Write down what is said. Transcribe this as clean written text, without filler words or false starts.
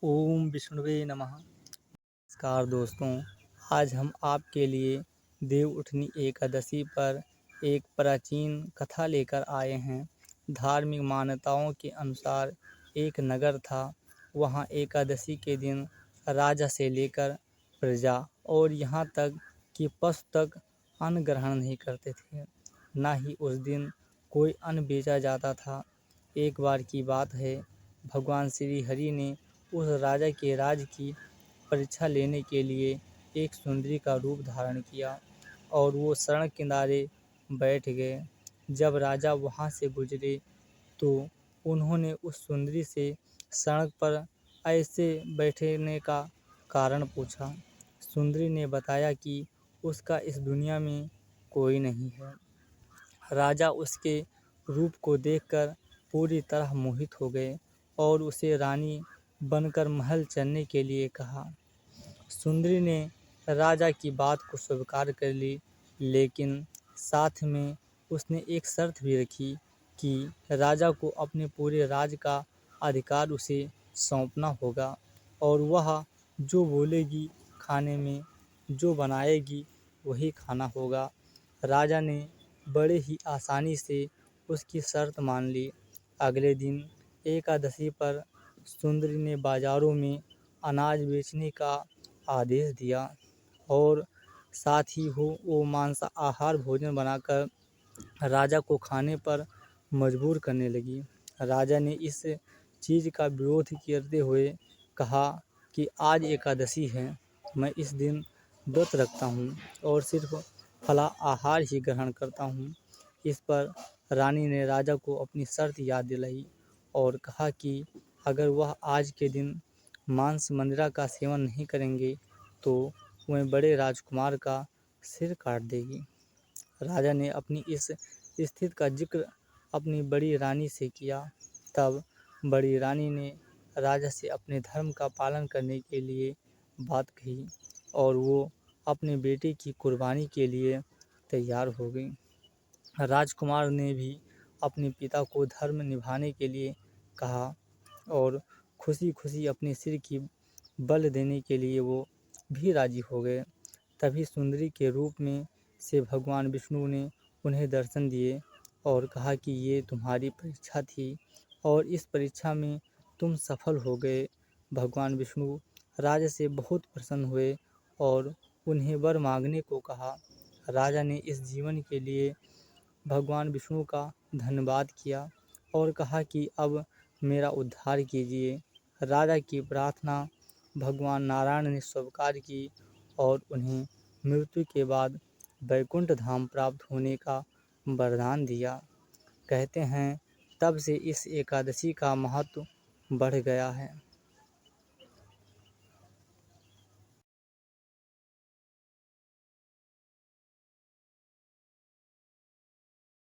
ओम विष्णुवे नमः। नमस्कार दोस्तों, आज हम आपके लिए देवउठनी एकादशी पर एक प्राचीन कथा लेकर आए हैं। धार्मिक मान्यताओं के अनुसार एक नगर था। वहाँ एकादशी के दिन राजा से लेकर प्रजा और यहाँ तक कि पशु तक अन्न ग्रहण नहीं करते थे। ना ही उस दिन कोई अन्न बेचा जाता था। एक बार की बात है, भगवान श्री हरि ने उस राजा के राज की परीक्षा लेने के लिए एक सुंदरी का रूप धारण किया और वो सड़क किनारे बैठ गए। जब राजा वहाँ से गुजरे तो उन्होंने उस सुंदरी से सड़क पर ऐसे बैठने का कारण पूछा। सुंदरी ने बताया कि उसका इस दुनिया में कोई नहीं है। राजा उसके रूप को देखकर पूरी तरह मोहित हो गए और उसे रानी बनकर महल चलने के लिए कहा। सुंदरी ने राजा की बात को स्वीकार कर ली, लेकिन साथ में उसने एक शर्त भी रखी कि राजा को अपने पूरे राज का अधिकार उसे सौंपना होगा और वह जो बोलेगी खाने में, जो बनाएगी वही खाना होगा। राजा ने बड़े ही आसानी से उसकी शर्त मान ली। अगले दिन एकादशी पर सुंदरी ने बाज़ारों में अनाज बेचने का आदेश दिया और साथ ही वो मांसाहार भोजन बनाकर राजा को खाने पर मजबूर करने लगी। राजा ने इस चीज़ का विरोध करते हुए कहा कि आज एकादशी है, मैं इस दिन व्रत रखता हूँ और सिर्फ फलाहार ही ग्रहण करता हूँ। इस पर रानी ने राजा को अपनी शर्त याद दिलाई और कहा कि अगर वह आज के दिन मांस मंदिरा का सेवन नहीं करेंगे तो वह बड़े राजकुमार का सिर काट देगी। राजा ने अपनी इस स्थिति का जिक्र अपनी बड़ी रानी से किया। तब बड़ी रानी ने राजा से अपने धर्म का पालन करने के लिए बात कही और वो अपने बेटे की कुर्बानी के लिए तैयार हो गई। राजकुमार ने भी अपने पिता को धर्म निभाने के लिए कहा और खुशी खुशी अपने सिर की बल देने के लिए वो भी राजी हो गए। तभी सुंदरी के रूप में से भगवान विष्णु ने उन्हें दर्शन दिए और कहा कि ये तुम्हारी परीक्षा थी और इस परीक्षा में तुम सफल हो गए। भगवान विष्णु राजा से बहुत प्रसन्न हुए और उन्हें वर मांगने को कहा। राजा ने इस जीवन के लिए भगवान विष्णु का धन्यवाद किया और कहा कि अब मेरा उद्धार कीजिए। राजा की प्रार्थना भगवान नारायण ने स्वीकार की और उन्हें मृत्यु के बाद वैकुंठ धाम प्राप्त होने का वरदान दिया। कहते हैं तब से इस एकादशी का महत्व बढ़ गया है।